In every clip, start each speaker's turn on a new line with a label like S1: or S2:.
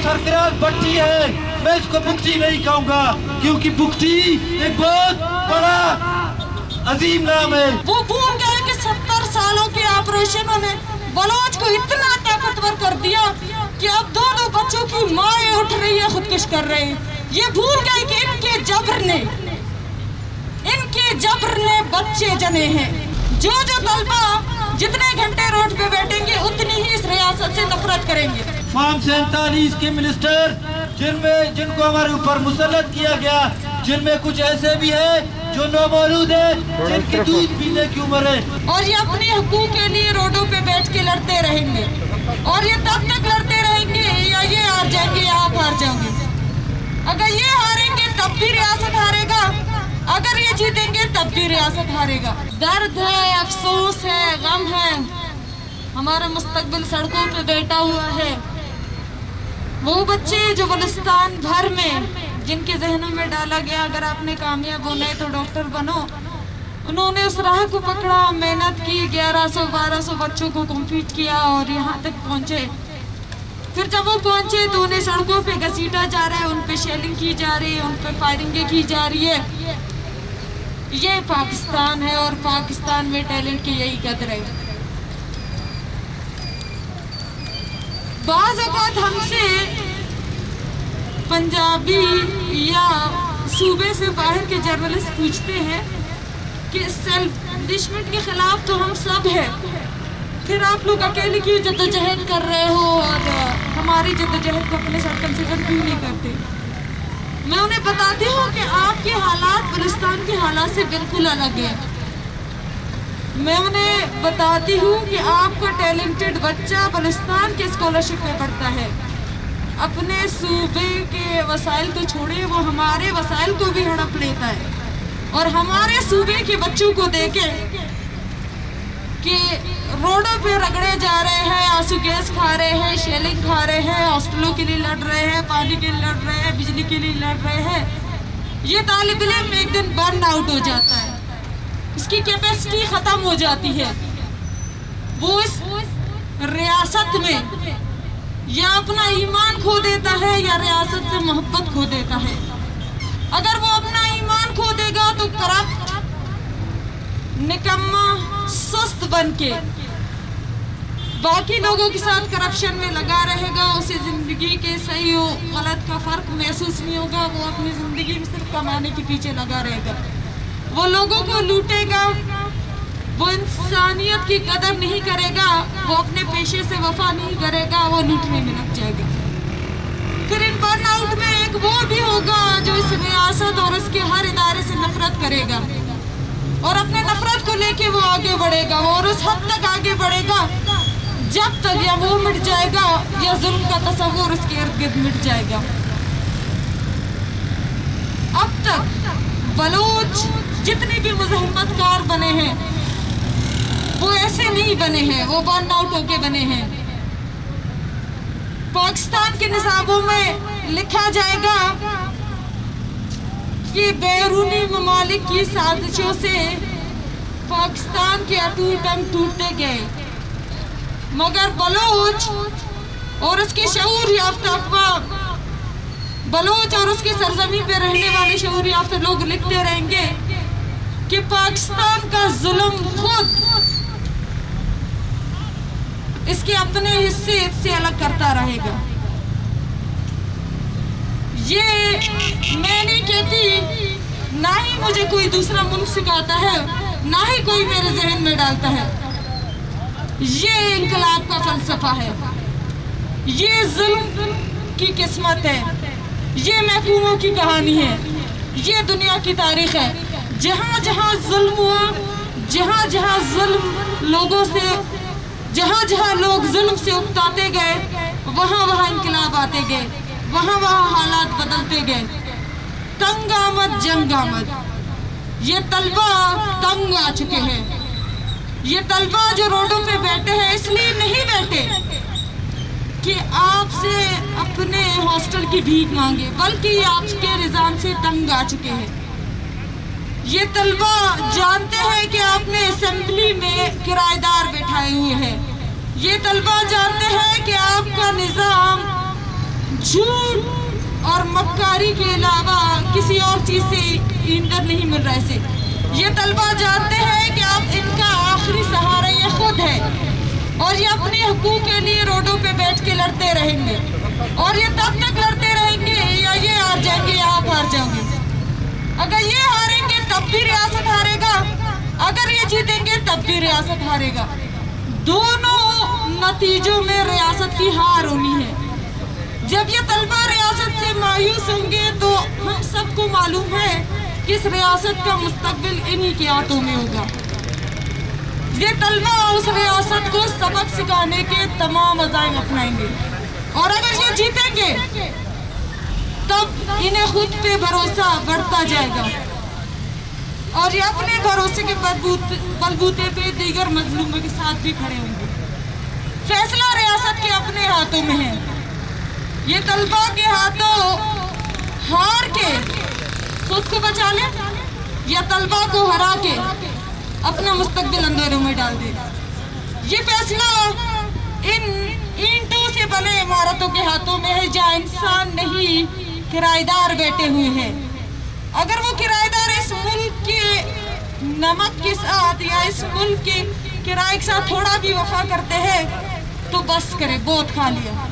S1: सरफराज भट्टी है, मैं इसको भुगती नहीं कहूँगा, क्योंकि भुगती एक बहुत बड़ा अजीम नाम है।
S2: वो भूल गए कि 70 सालों के ऑपरेशनों ने बलोच को इतना ताकतवर कर दिया कि अब दो बच्चों की माएं उठ रही है, खुदकुश कर रहे हैं। ये भूल गए कि इनके जबर ने बच्चे जने हैं। जो तलबा जितने घंटे रोड पे बैठेंगे उतनी ही इस रियासत से नफरत करेंगे।
S1: फॉर्म 47 के मिनिस्टर जिनको हमारे ऊपर मुसल्लत किया गया, जिनमें कुछ ऐसे भी है जो नौमौलूद है, जिनके दूध पीने की उम्र है, और ये अपने हकूक के लिए रोडों पे बैठ के लड़ते रहेंगे। और ये तब तक लड़ते रहेंगे या ये हार जाएंगे या आप हार जाओगे। अगर ये हारेंगे तब भी रियासत हारेगा, अगर ये जीतेंगे तब भी रियासत हारेगा। दर्द है, अफसोस है, गम है, हमारा मुस्तकबिल सड़कों पे बैठा हुआ है। वो बच्चे जो बलुस्तान भर में जिनके जहनों में डाला गया अगर आपने कामयाब होना है तो डॉक्टर बनो, उन्होंने उस राह को पकड़ा, मेहनत की, 1100-1200 बच्चों को कम्पीट किया और यहाँ तक पहुँचे। फिर जब वो पहुँचे तो उन्हें सड़कों पे घसीटा जा रहा है, उन पे शेलिंग की जा रही है, उन पे फायरिंगें की जा रही है। ये पाकिस्तान है और पाकिस्तान में टैलेंट की यही कदर है। बाज़ औक़ात हमसे पंजाबी या सूबे से बाहर के जर्नलिस्ट पूछते हैं कि एस्टैब्लिशमेंट के खिलाफ तो हम सब हैं, फिर आप लोग अकेले क्यों जद्दोजहद कर रहे हो और हमारी जद्दोजहद को अपने साथ कंसिडर क्यों नहीं करते। मैं उन्हें बताती हूँ कि आपके हालात बलुस्तान के हालात से बिल्कुल अलग है। मैं उन्हें बताती हूँ कि आपका टैलेंटेड बच्चा बलुस्तान के स्कॉलरशिप में पढ़ता है, अपने सूबे के वसाइल को छोड़े वो हमारे वसाइल को भी हड़प लेता है। और हमारे सूबे के बच्चों को देखे कि रोडों पे रगड़े जा रहे हैं, आंसू गैस खा रहे हैं, शेलिंग खा रहे हैं, हॉस्टलों के लिए लड़ रहे हैं, पानी के लिए लड़ रहे हैं, बिजली के लिए लड़ रहे हैं, ये तालिब इल्म एक दिन बर्न आउट हो जाता है, इसकी कैपेसिटी ख़त्म हो जाती है। वो इस रियासत में या अपना ईमान खो देता है या रियासत से मोहब्बत खो देता है। अगर वो अपना ईमान खो देगा तो करप्ट, निकम्मा, सुस्त बन के बाकी लोगों के साथ करप्शन में लगा रहेगा, उसे ज़िंदगी के सही और गलत का फ़र्क महसूस नहीं होगा। वो अपनी ज़िंदगी में सिर्फ कमाने के पीछे लगा रहेगा, वो लोगों को लूटेगा, वो इंसानियत की कदर नहीं करेगा, वो अपने पेशे से वफा नहीं करेगा, वो लूटने में लग जाएगा। फिर इन बर्नआउट में एक वो भी होगा जो इस रियासत और इसके हर इदारे से नफरत करेगा और अपने नफरत को लेके वो आगे बढ़ेगा और उस हद तक आगे बढ़ेगा जब तक या वो मिट जाएगा या जुल्म का तस्वुर उसके इर्द गिर्द मिट जाएगा। अब तक बलोच जितने भी मुज़ाहमतकार बने हैं वो ऐसे नहीं बने हैं, वो बर्न आउट होके बने हैं। पाकिस्तान के निसाबों में लिखा जाएगा कि बैरूनी ममालिक की साजिशों से पाकिस्तान के अटूट अंग टूटते गए, मगर बलोच और उसके शऊर याफ्ता बलोच और उसकी सरजमीन पे रहने वाले शऊर याफ्ता लोग लिखते रहेंगे कि पाकिस्तान का जुल्म खुद इसके अपने हिस्से से अलग करता रहेगा। ये मैं नहीं कहती, ना ही मुझे कोई दूसरा मुल्क सिखाता है, ना ही कोई मेरे जहन में डालता है। ये इंकलाब का फलसफा है, ये जुल्म की किस्मत है, ये महकूमों की कहानी है, ये दुनिया की तारीख है। जहाँ जहाँ जुल्म हुआ, जहाँ जहाँ जुल्म लोगों से, जहाँ जहाँ लोग जुल्म से उकताते गए, वहाँ वहाँ इंकलाब आते गए, वहाँ वहाँ हालात बदलते गए। तंग आमद जंग आमद, ये तलबा तंग आ चुके हैं। ये तलबा जो रोडों पे बैठे हैं इसलिए नहीं बैठे कि आपसे अपने हॉस्टल की भीख मांगे, बल्कि आपके रिजान से तंग आ चुके हैं। ये तलबा जानते हैं कि आपने असेंबली में किराएदार बैठाए हुए हैं। ये तलबा जानते हैं कि आपका निज़ाम झूठ और मक्कारी के अलावा किसी और चीज से ईंधन नहीं मिल रहा है इसे। ये तलबा जानते हैं कि अब इनका आखिरी सहारा ये खुद है और ये अपने हकूक के लिए रोडों पे बैठ के लड़ते रहेंगे और ये तब तक लड़ते रहेंगे या ये हार जाएंगे या आप हार जाओगे। अगर ये हारेंगे तब भी रियासत हारेगा, अगर ये जीतेंगे तब भी रियासत हारेगा। दोनों नतीजों में रियासत की हार होनी है। जब ये तलबा रियासत से मायूस होंगे तो हम सबको मालूम है कि इस रियासत का मुस्तकबिल इन्हीं के हाथों में होगा। ये तलबा उस रियासत को सबक सिखाने के तमाम अज़ाइम अपनाएंगे और अगर ये जीतेंगे तब इन्हें खुद पे भरोसा बढ़ता जाएगा और ये अपने भरोसे के बलबूते पे दीगर मजलूमों के साथ भी खड़े होंगे। फैसला रियासत के अपने हाथों में है। ये तलबा के हाथों हार के खुद को बचा ले या तलबा को हरा के अपना मुस्तकबिल अंधेरों में डाल दे। ये फैसला इन ईंटों से बने इमारतों के हाथों में है जहाँ इंसान नहीं किराएदार बैठे हुए हैं। अगर वो किराएदार इस मुल्क के नमक के साथ या इस मुल्क के किराए के साथ थोड़ा भी वफा करते हैं तो बस करे, बहुत खा लिया।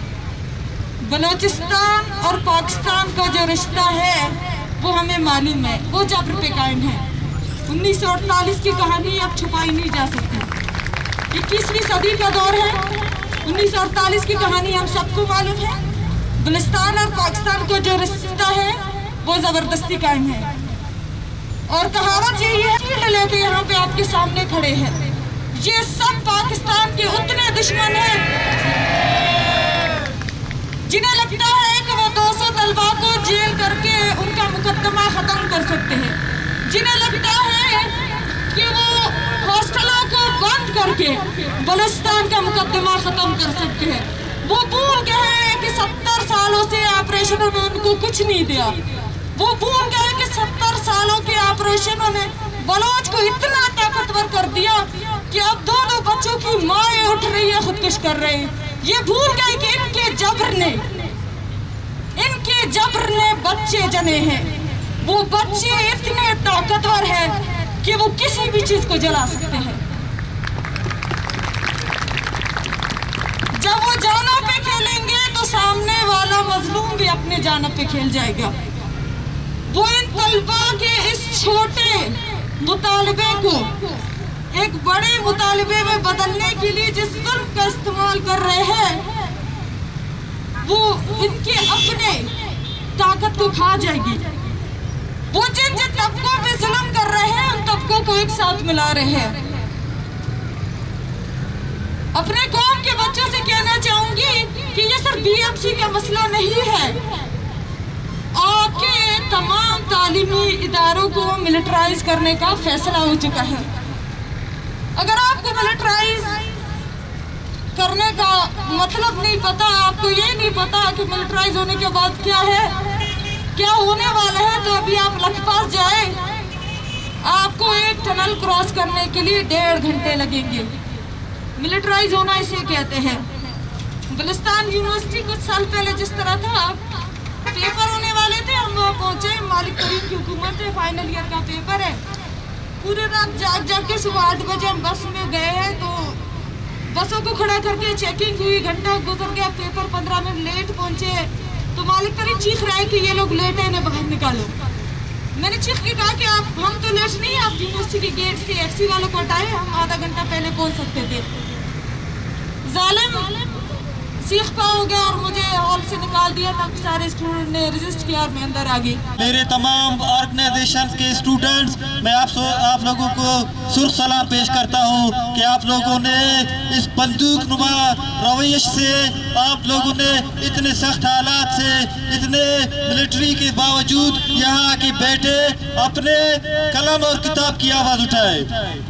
S1: बलूचिस्तान और पाकिस्तान का जो रिश्ता है वो हमें मालूम है, वो जबर पे कायम है। 1948 की कहानी अब छुपाई नहीं जा सकती। 21वीं सदी का दौर है। 1948 की कहानी हम सबको मालूम है। बलूचिस्तान और पाकिस्तान का जो रिश्ता है वो जबरदस्ती कायम है और कहावत यही है कि लेते यहाँ पे आपके सामने खड़े हैं। ये सब पाकिस्तान के उतने दुश्मन हैं जिन्हें लगता है कि वो 200 तलबा को जेल करके उनका मुकदमा खत्म कर सकते हैं, जिन्हें लगता है कि वो हॉस्टलों को बंद करके बलूचिस्तान का मुकदमा खत्म कर सकते हैं। वो भूल गए हैं कि 70 सालों से ऑपरेशनों ने उनको कुछ नहीं दिया। वो भूल गए कि 70 सालों के ऑपरेशनों ने बलोच को इतना ताकतवर कर दिया कि अब दो बच्चों की माएँ उठ रही है, खुदकुश कर रहे हैं। ये भूल गए कि इनके जबर ने बच्चे जने हैं। वो बच्चे इतने ताकतवर हैं कि वो किसी भी चीज को जला सकते हैं। जब वो जानों पे खेलेंगे तो सामने वाला मजलूम भी अपने जानों पे खेल जाएगा। वो इन तलबा के इस छोटे मुतालबे को एक बड़े मुतालबे में बदलने के लिए जिस जुल्म का इस्तेमाल कर रहे हैं वो इनके अपने ताकत को खा जाएगी। वो जिन तबकों पे जुल्म कर रहे हैं उन तबकों को एक साथ मिला रहे हैं। अपने कौम के बच्चों से कहना चाहूंगी कि ये सिर्फ बीएमसी का मसला नहीं है। आपके तमाम तालीमी इदारों को मिलिटराइज करने का फैसला हो चुका है। अगर आपको मिलिटराइज करने का मतलब नहीं पता, आपको ये नहीं पता कि मिलिटराइज होने के बाद क्या है, क्या होने वाला है, तो अभी आप लखपास जाए, आपको एक टनल क्रॉस करने के लिए 1.5 घंटे लगेंगे। मिलिटराइज होना इसे कहते हैं। बलूचिस्तान यूनिवर्सिटी कुछ साल पहले जिस तरह था, पेपर होने वाले थे, हम वहाँ पहुँचे, मालिक करीम की हुकूमत है, फाइनल ईयर का पेपर है। पूरे रात जाग के सुबह 8 बजे हम बस में गए हैं तो बसों को खड़ा करके चेकिंग हुई, घंटा गुजर गया, पेपर 15 मिनट लेट पहुँचे तो मालिक करीम चीख रहा है कि ये लोग लेट है, इन्हें बाहर निकालो। मैंने चीख के कहा कि हम तो लेट नहीं, आप यूनिवर्सिटी के गेट से एफसी वालों को हटाए, हम आधा घंटा पहले पहुँच सकते थे। जालिम सीख पा हो गया और मुझे हॉल से निकाल दिया। तब सारे स्टूडेंट ने रजिस्ट किया और मैं अंदर आ गई।
S3: मेरे तमाम ऑर्गेनाइजेशन के स्टूडेंट्स, मैं आप लोगों को सुर्ख सलाम पेश करता हूँ कि आप लोगों ने इस बंदूक नुमा रवैये से, आप लोगों ने इतने सख्त हालात से, इतने मिलिट्री के बावजूद यहाँ आके बैठे अपने कलम और किताब की आवाज़ उठाए।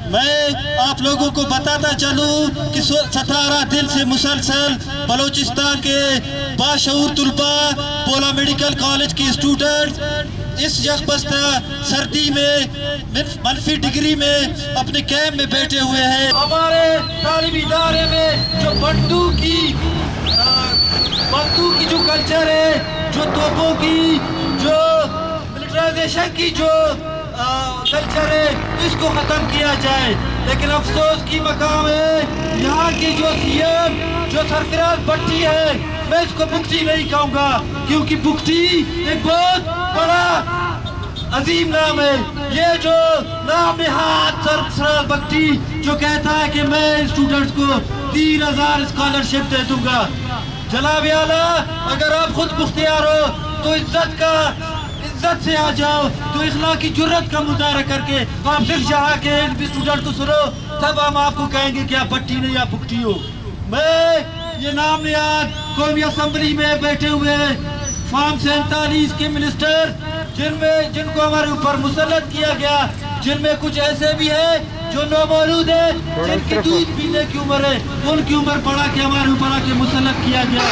S3: मैं आप लोगों को बताता चलूँ कि 17 दिन से मुसलसल बलूचिस्तान के बाशऊर तुलबा, पोला मेडिकल कॉलेज के स्टूडेंट्स इस यकबस्ता सर्दी में मनफी डिग्री में अपने कैंप में बैठे हुए हैं। हमारे तालीमी इदारे में जो बंदूक की जो कल्चर है तोपों की जो मिलिटराइजेशन की जो कल्चर है इसको ख़त्म किया जाए। लेकिन अफसोस की मकाम है यहाँ की जो सीएम जो सरफराज भट्टी है, मैं इसको भुगती नहीं कहूँगा क्योंकि भुगती एक बहुत बड़ा अजीम नाम है। ये जो नाम निहाद सरफराज भट्टी जो कहता है कि मैं स्टूडेंट्स को 3000 स्कॉलरशिप दे दूंगा। जनाब आला, अगर आप खुद मुख्तियार हो तो इज्जत से आ जाओ, तो इखलाकी जुर्रत का मुजाहरा करके आप सिर्फ यहाँ के स्टूडेंट को सुनो, तब हम आपको कहेंगे कि आप भट्टी नहीं आप भुगती हो। मैं ये नाम निहाद कौमी असम्बली में बैठे हुए फॉर्म 47 के मिनिस्टर जिनको हमारे ऊपर मुसल्लत किया गया, जिनमें कुछ ऐसे भी है जो नौमौलूद है, जिनकी दूध पीने की उम्र है, उनकी उम्र बढ़ा के हमारे ऊपर आके मुसल्लत किया गया।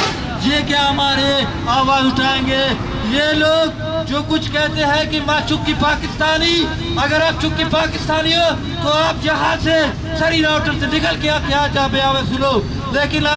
S3: ये क्या हमारे आवाज उठाएंगे? ये लोग जो कुछ कहते हैं कि माँ चुक्की पाकिस्तानी, अगर आप चुक्की पाकिस्तानी हो तो आप यहाँ से सरी राउटर से निकल के आप यहाँ जा सुनो, लेकिन